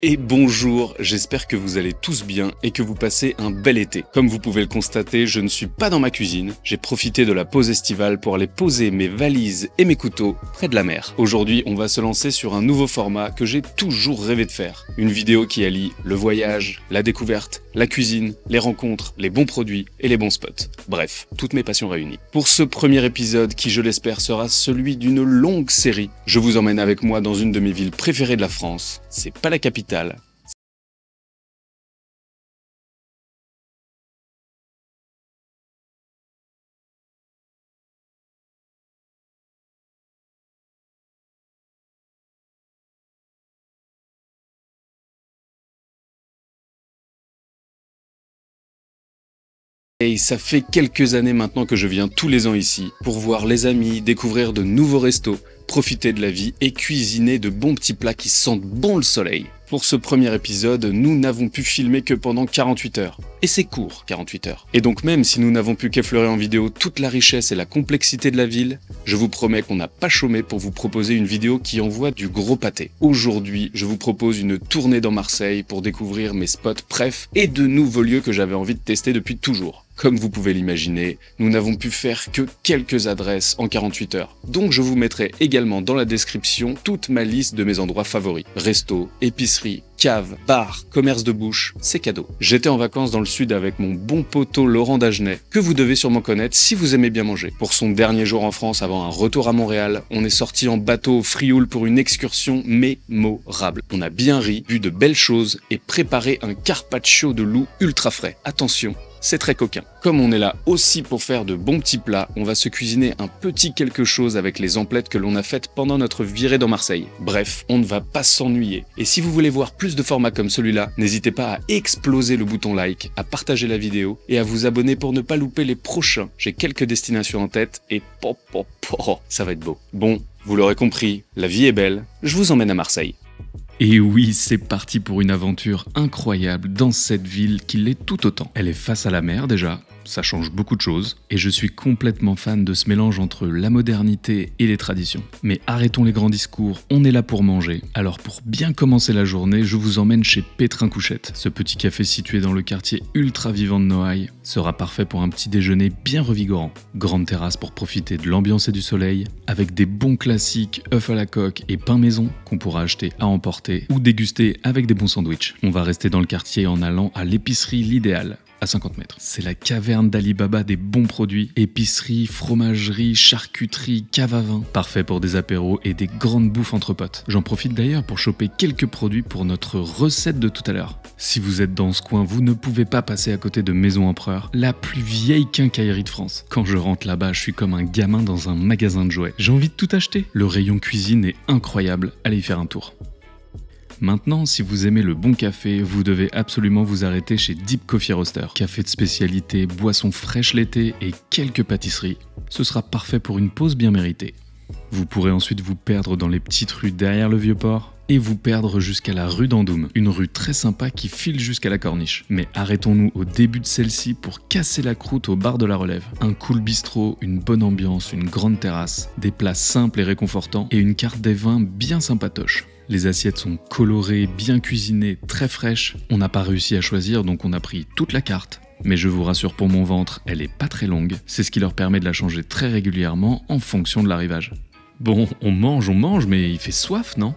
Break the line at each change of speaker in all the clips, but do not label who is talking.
Et bonjour, j'espère que vous allez tous bien et que vous passez un bel été. Comme vous pouvez le constater, je ne suis pas dans ma cuisine, j'ai profité de la pause estivale pour aller poser mes valises et mes couteaux près de la mer. Aujourd'hui, on va se lancer sur un nouveau format que j'ai toujours rêvé de faire. Une vidéo qui allie le voyage, la découverte, la cuisine, les rencontres, les bons produits et les bons spots. Bref, toutes mes passions réunies. Pour ce premier épisode qui, je l'espère, sera celui d'une longue série, je vous emmène avec moi dans une de mes villes préférées de la France. C'est pas la capitale. Et ça fait quelques années maintenant que je viens tous les ans ici pour voir les amis, découvrir de nouveaux restos, profiter de la vie et cuisiner de bons petits plats qui sentent bon le soleil. Pour ce premier épisode, nous n'avons pu filmer que pendant 48 heures. Et c'est court, 48 heures. Et donc même si nous n'avons pu qu'effleurer en vidéo toute la richesse et la complexité de la ville, je vous promets qu'on n'a pas chômé pour vous proposer une vidéo qui envoie du gros pâté. Aujourd'hui, je vous propose une tournée dans Marseille pour découvrir mes spots préf et de nouveaux lieux que j'avais envie de tester depuis toujours. Comme vous pouvez l'imaginer, nous n'avons pu faire que quelques adresses en 48 heures. Donc je vous mettrai également dans la description toute ma liste de mes endroits favoris. Resto, épicerie, cave, bar, commerce de bouche, c'est cadeau. J'étais en vacances dans le sud avec mon bon poteau Laurent Dagenet, que vous devez sûrement connaître si vous aimez bien manger. Pour son dernier jour en France avant un retour à Montréal, on est sorti en bateau au Frioul pour une excursion mémorable. On a bien ri, bu de belles choses et préparé un carpaccio de loup ultra frais. Attention, c'est très coquin. Comme on est là aussi pour faire de bons petits plats, on va se cuisiner un petit quelque chose avec les emplettes que l'on a faites pendant notre virée dans Marseille. Bref, on ne va pas s'ennuyer. Et si vous voulez voir plus de formats comme celui-là, n'hésitez pas à exploser le bouton like, à partager la vidéo et à vous abonner pour ne pas louper les prochains. J'ai quelques destinations en tête et ça va être beau. Bon, vous l'aurez compris, la vie est belle, je vous emmène à Marseille. Et oui, c'est parti pour une aventure incroyable dans cette ville qui l'est tout autant. Elle est face à la mer déjà, ça change beaucoup de choses, et je suis complètement fan de ce mélange entre la modernité et les traditions. Mais arrêtons les grands discours, on est là pour manger. Alors pour bien commencer la journée, je vous emmène chez Pétrin Couchette. Ce petit café situé dans le quartier ultra vivant de Noailles sera parfait pour un petit déjeuner bien revigorant. Grande terrasse pour profiter de l'ambiance et du soleil, avec des bons classiques œufs à la coque et pain maison qu'on pourra acheter à emporter ou déguster avec des bons sandwichs. On va rester dans le quartier en allant à l'épicerie L'Idéal, à 50 mètres. C'est la caverne d'Ali Baba des bons produits, épicerie, fromagerie, charcuterie, cave à vin. Parfait pour des apéros et des grandes bouffes entre potes. J'en profite d'ailleurs pour choper quelques produits pour notre recette de tout à l'heure. Si vous êtes dans ce coin, vous ne pouvez pas passer à côté de Maison Empereur, la plus vieille quincaillerie de France. Quand je rentre là-bas, je suis comme un gamin dans un magasin de jouets. J'ai envie de tout acheter. Le rayon cuisine est incroyable, allez y faire un tour. Maintenant, si vous aimez le bon café, vous devez absolument vous arrêter chez Deep Coffee Roaster. Café de spécialité, boissons fraîches l'été et quelques pâtisseries. Ce sera parfait pour une pause bien méritée. Vous pourrez ensuite vous perdre dans les petites rues derrière le Vieux-Port et vous perdre jusqu'à la rue d'Andoum, une rue très sympa qui file jusqu'à la Corniche. Mais arrêtons-nous au début de celle-ci pour casser la croûte au bar de la Relève. Un cool bistrot, une bonne ambiance, une grande terrasse, des plats simples et réconfortants et une carte des vins bien sympatoche. Les assiettes sont colorées, bien cuisinées, très fraîches. On n'a pas réussi à choisir donc on a pris toute la carte. Mais je vous rassure pour mon ventre, elle est pas très longue. C'est ce qui leur permet de la changer très régulièrement en fonction de l'arrivage. Bon, on mange, mais il fait soif, non ?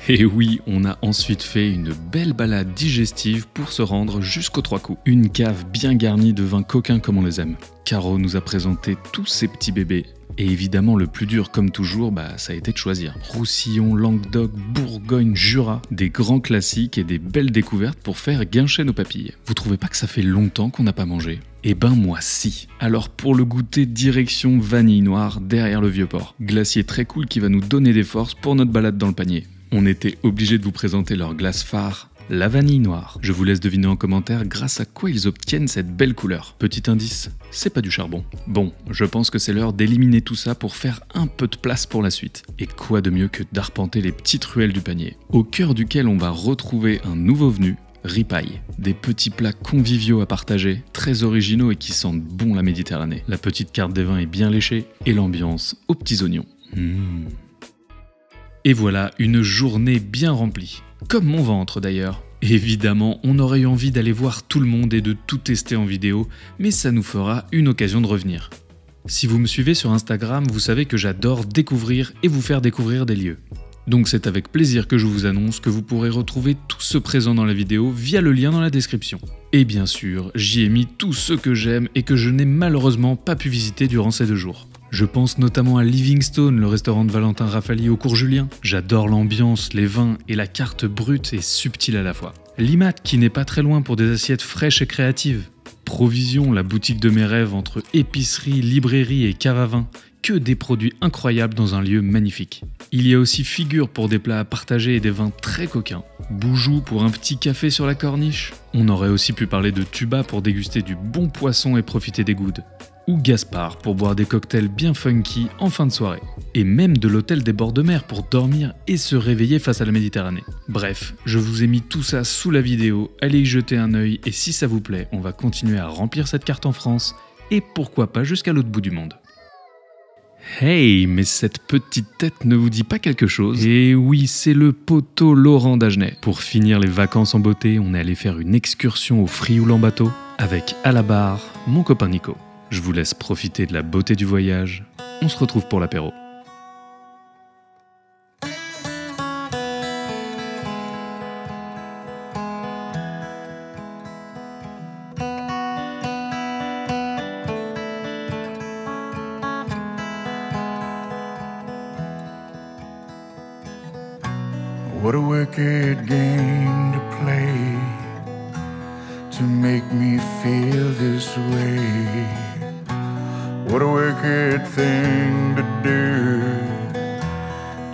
Et oui, on a ensuite fait une belle balade digestive pour se rendre jusqu'aux Trois Coups. Une cave bien garnie de vins coquins comme on les aime. Caro nous a présenté tous ces petits bébés. Et évidemment, le plus dur, comme toujours, ça a été de choisir. Roussillon, Languedoc, Bourgogne, Jura, des grands classiques et des belles découvertes pour faire guincher nos papilles. Vous trouvez pas que ça fait longtemps qu'on n'a pas mangé ? Eh ben moi si. Alors pour le goûter, direction Vanille Noire, derrière le Vieux-Port. Glacier très cool qui va nous donner des forces pour notre balade dans le panier. On était obligé de vous présenter leur glace phare, la vanille noire. Je vous laisse deviner en commentaire grâce à quoi ils obtiennent cette belle couleur. Petit indice, c'est pas du charbon. Bon, je pense que c'est l'heure d'éliminer tout ça pour faire un peu de place pour la suite. Et quoi de mieux que d'arpenter les petites ruelles du panier, au cœur duquel on va retrouver un nouveau venu, ripaille. Des petits plats conviviaux à partager, très originaux et qui sentent bon la Méditerranée. La petite carte des vins est bien léchée et l'ambiance aux petits oignons. Et voilà, une journée bien remplie.
Comme mon ventre d'ailleurs. Évidemment, on aurait eu envie d'aller voir tout le monde et de tout tester en vidéo, mais ça nous fera une occasion de revenir. Si vous me suivez sur Instagram, vous savez que j'adore découvrir et vous faire découvrir des lieux. Donc c'est avec plaisir que je vous annonce que vous pourrez retrouver tout ce présent dans la vidéo via le lien dans la description. Et bien sûr, j'y ai mis tous ceux que j'aime et que je n'ai malheureusement pas pu visiter durant ces 2 jours. Je pense notamment à Livingstone, le restaurant de Valentin Raffali au cours Julien. J'adore l'ambiance, les vins et la carte brute et subtile à la fois. L'IMAT qui n'est pas très loin pour des assiettes fraîches et créatives. Provision, la boutique de mes rêves entre épicerie, librairie et cave à vin. Que des produits incroyables dans un lieu magnifique. Il y a aussi Figure pour des plats à partager et des vins très coquins. Boujou pour un petit café sur la corniche. On aurait aussi pu parler de Tuba pour déguster du bon poisson et profiter des goods. Ou Gaspard pour boire des cocktails bien funky en fin de soirée. Et même de l'hôtel des bords de mer pour dormir et se réveiller face à la Méditerranée. Bref, je vous ai mis tout ça sous la vidéo, allez y jeter un œil et si ça vous plaît, on va continuer à remplir cette carte en France et pourquoi pas jusqu'à l'autre bout du monde. Hey, mais cette petite tête ne vous dit pas quelque chose? Et oui, c'est le poteau Laurent Dagenet. Pour finir les vacances en beauté, on est allé faire une excursion au Frioul en bateau avec à la barre mon copain Nico. Je vous laisse profiter de la beauté du voyage. On se retrouve pour l'apéro.
What a wicked game to play to make me feel this way. What a wicked thing to do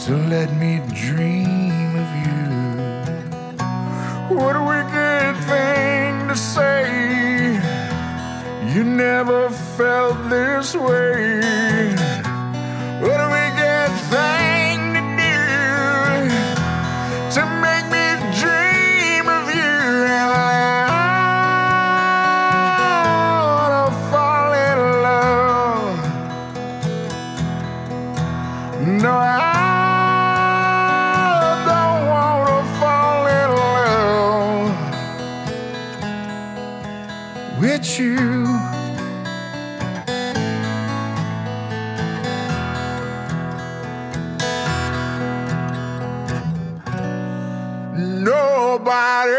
to let me dream of you. What a wicked thing to say. You never felt this way. What a wicked thing to do to make me dream of you. And I wanna fall in love. No, I don't wanna fall in love with you. Nobody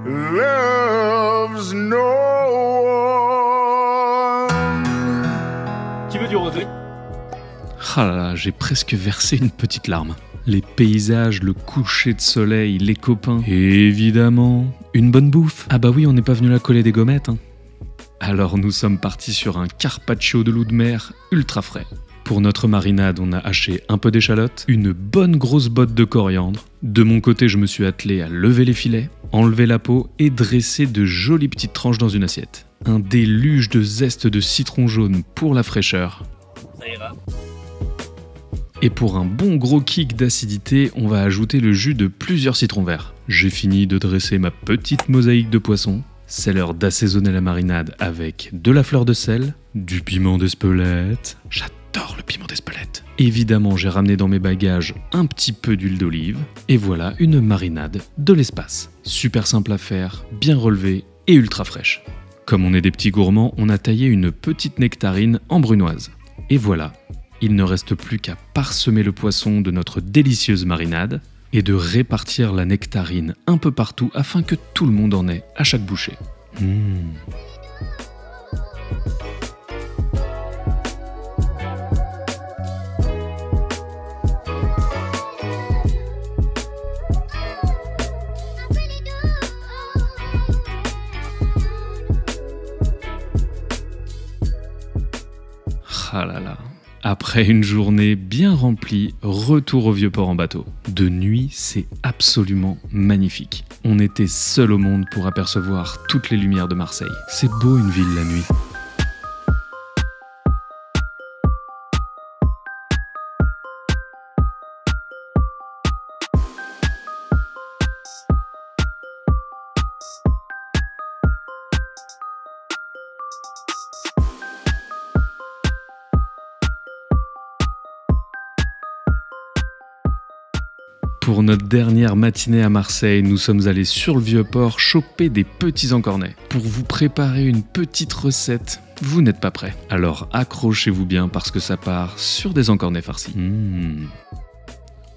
loves no one.
Qui veut du rosé?
Ah là là, j'ai presque versé une petite larme. Les paysages, le coucher de soleil, les copains. Et évidemment, une bonne bouffe. Ah bah oui, on n'est pas venu là coller des gommettes. Hein. Alors nous sommes partis sur un carpaccio de loup de mer ultra frais. Pour notre marinade, on a haché un peu d'échalote, une bonne grosse botte de coriandre. De mon côté, je me suis attelé à lever les filets, enlever la peau et dresser de jolies petites tranches dans une assiette. Un déluge de zeste de citron jaune pour la fraîcheur.
Ça ira.
Et pour un bon gros kick d'acidité, on va ajouter le jus de plusieurs citrons verts. J'ai fini de dresser ma petite mosaïque de poisson. C'est l'heure d'assaisonner la marinade avec de la fleur de sel, du piment d'Espelette. J'adore le piment d'Espelette. Évidemment, j'ai ramené dans mes bagages un petit peu d'huile d'olive. Et voilà une marinade de l'espace. Super simple à faire, bien relevée et ultra fraîche. Comme on est des petits gourmands, on a taillé une petite nectarine en brunoise. Et voilà, il ne reste plus qu'à parsemer le poisson de notre délicieuse marinade et de répartir la nectarine un peu partout afin que tout le monde en ait à chaque bouchée. Ah là là. Après une journée bien remplie, retour au Vieux-Port en bateau. De nuit, c'est absolument magnifique. On était seul au monde pour apercevoir toutes les lumières de Marseille. C'est beau une ville la nuit. Pour notre dernière matinée à Marseille, nous sommes allés sur le Vieux-Port choper des petits encornets. Pour vous préparer une petite recette, vous n'êtes pas prêts. Alors accrochez-vous bien parce que ça part sur des encornets farcis.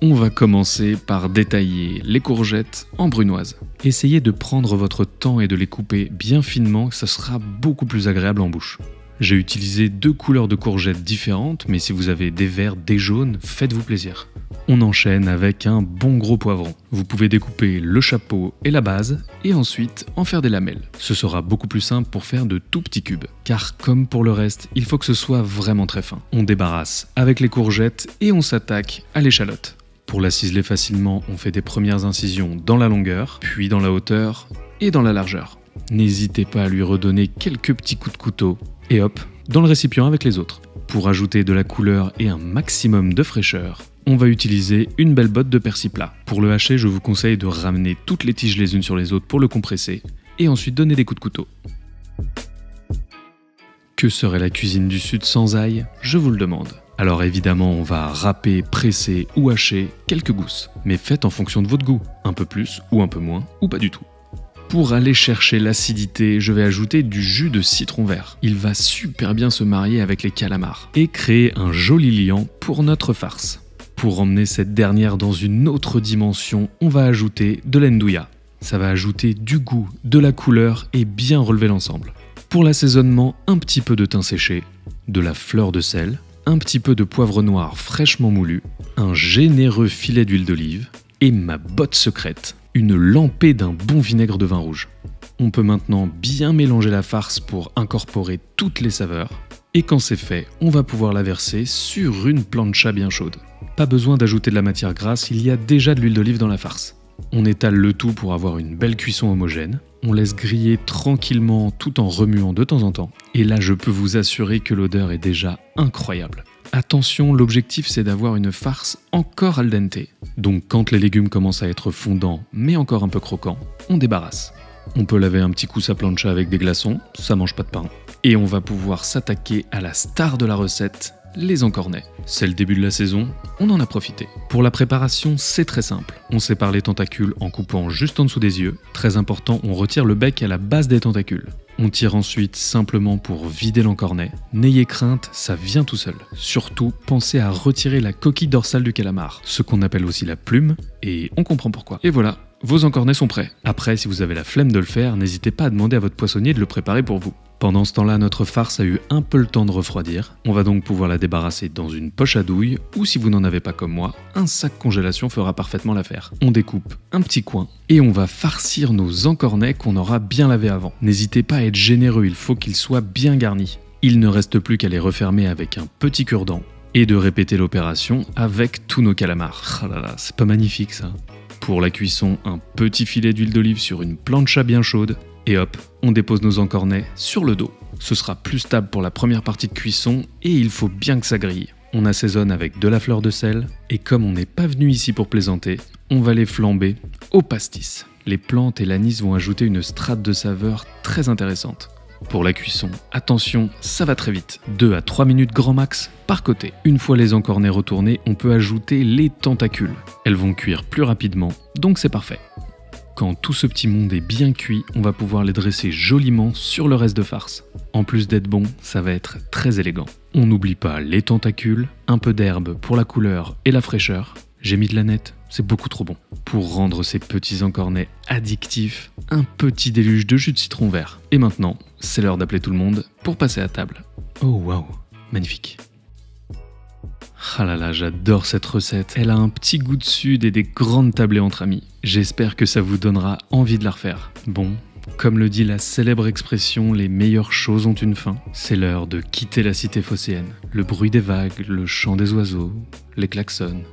On va commencer par détailler les courgettes en brunoise. Essayez de prendre votre temps et de les couper bien finement, ça sera beaucoup plus agréable en bouche. J'ai utilisé 2 couleurs de courgettes différentes, mais si vous avez des verts, des jaunes, faites-vous plaisir. On enchaîne avec un bon gros poivron. Vous pouvez découper le chapeau et la base, et ensuite en faire des lamelles. Ce sera beaucoup plus simple pour faire de tout petits cubes. Car comme pour le reste, il faut que ce soit vraiment très fin. On débarrasse avec les courgettes et on s'attaque à l'échalote. Pour la ciseler facilement, on fait des premières incisions dans la longueur, puis dans la hauteur et dans la largeur. N'hésitez pas à lui redonner quelques petits coups de couteau, et hop, dans le récipient avec les autres. Pour ajouter de la couleur et un maximum de fraîcheur, on va utiliser une belle botte de persil plat. Pour le hacher, je vous conseille de ramener toutes les tiges les unes sur les autres pour le compresser, et ensuite donner des coups de couteau. Que serait la cuisine du Sud sans ail? Je vous le demande. Alors évidemment, on va râper, presser ou hacher quelques gousses, mais faites en fonction de votre goût, un peu plus ou un peu moins, ou pas du tout. Pour aller chercher l'acidité, je vais ajouter du jus de citron vert. Il va super bien se marier avec les calamars et créer un joli liant pour notre farce. Pour emmener cette dernière dans une autre dimension, on va ajouter de l'andouilla. Ça va ajouter du goût, de la couleur et bien relever l'ensemble. Pour l'assaisonnement, un petit peu de thym séché, de la fleur de sel, un petit peu de poivre noir fraîchement moulu, un généreux filet d'huile d'olive et ma botte secrète, une lampée d'un bon vinaigre de vin rouge. On peut maintenant bien mélanger la farce pour incorporer toutes les saveurs. Et quand c'est fait, on va pouvoir la verser sur une plancha bien chaude. Pas besoin d'ajouter de la matière grasse, il y a déjà de l'huile d'olive dans la farce. On étale le tout pour avoir une belle cuisson homogène. On laisse griller tranquillement tout en remuant de temps en temps. Et là, je peux vous assurer que l'odeur est déjà incroyable. Attention, l'objectif c'est d'avoir une farce encore al dente. Donc quand les légumes commencent à être fondants mais encore un peu croquants, on débarrasse. On peut laver un petit coup sa plancha avec des glaçons, ça mange pas de pain. Et on va pouvoir s'attaquer à la star de la recette, les encornets. C'est le début de la saison, on en a profité. Pour la préparation, c'est très simple. On sépare les tentacules en coupant juste en dessous des yeux. Très important, on retire le bec à la base des tentacules. On tire ensuite simplement pour vider l'encornet. N'ayez crainte, ça vient tout seul. Surtout, pensez à retirer la coquille dorsale du calamar, ce qu'on appelle aussi la plume, et on comprend pourquoi. Et voilà, vos encornets sont prêts. Après, si vous avez la flemme de le faire, n'hésitez pas à demander à votre poissonnier de le préparer pour vous. Pendant ce temps-là, notre farce a eu un peu le temps de refroidir. On va donc pouvoir la débarrasser dans une poche à douille, ou si vous n'en avez pas comme moi, un sac congélation fera parfaitement l'affaire. On découpe un petit coin, et on va farcir nos encornets qu'on aura bien lavés avant. N'hésitez pas à être généreux, il faut qu'ils soient bien garnis. Il ne reste plus qu'à les refermer avec un petit cure-dent, et de répéter l'opération avec tous nos calamars. Oh là là, c'est pas magnifique ça. Pour la cuisson, un petit filet d'huile d'olive sur une plancha bien chaude, et hop, on dépose nos encornets sur le dos. Ce sera plus stable pour la première partie de cuisson et il faut bien que ça grille. On assaisonne avec de la fleur de sel et comme on n'est pas venu ici pour plaisanter, on va les flamber au pastis. Les plantes et l'anis vont ajouter une strate de saveur très intéressante. Pour la cuisson, attention, ça va très vite. 2 à 3 minutes grand max par côté. Une fois les encornets retournés, on peut ajouter les tentacules. Elles vont cuire plus rapidement, donc c'est parfait. Quand tout ce petit monde est bien cuit, on va pouvoir les dresser joliment sur le reste de farce. En plus d'être bon, ça va être très élégant. On n'oublie pas les tentacules, un peu d'herbe pour la couleur et la fraîcheur. J'ai mis de la nette, c'est beaucoup trop bon. Pour rendre ces petits encornets addictifs, un petit déluge de jus de citron vert. Et maintenant, c'est l'heure d'appeler tout le monde pour passer à table. Oh waouh, magnifique. Ah là là, j'adore cette recette. Elle a un petit goût de sud et des grandes tablées entre amis. J'espère que ça vous donnera envie de la refaire. Bon, comme le dit la célèbre expression, les meilleures choses ont une fin. C'est l'heure de quitter la cité phocéenne. Le bruit des vagues, le chant des oiseaux, les klaxons.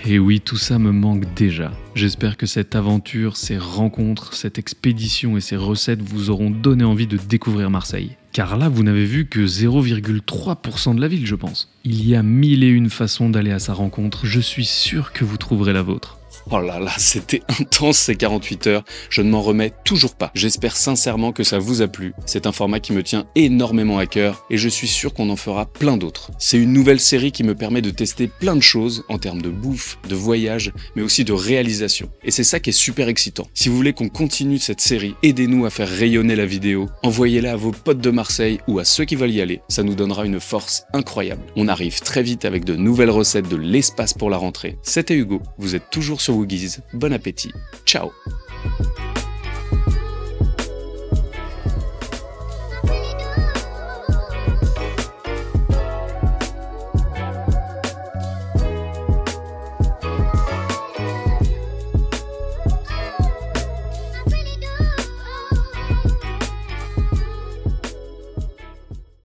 Et oui, tout ça me manque déjà. J'espère que cette aventure, ces rencontres, cette expédition et ces recettes vous auront donné envie de découvrir Marseille. Car là, vous n'avez vu que 0,3% de la ville, je pense. Il y a 1001 façons d'aller à sa rencontre, je suis sûr que vous trouverez la vôtre.
Oh là là, c'était intense ces 48 heures, je ne m'en remets toujours pas. J'espère sincèrement que ça vous a plu. C'est un format qui me tient énormément à cœur et je suis sûr qu'on en fera plein d'autres. C'est une nouvelle série qui me permet de tester plein de choses en termes de bouffe, de voyage, mais aussi de réalisation. Et c'est ça qui est super excitant. Si vous voulez qu'on continue cette série, aidez-nous à faire rayonner la vidéo, envoyez-la à vos potes de Marseille ou à ceux qui veulent y aller. Ça nous donnera une force incroyable. On arrive très vite avec de nouvelles recettes de l'espace pour la rentrée. C'était Hugo, vous êtes toujours sur Woogies. Bon appétit. Ciao.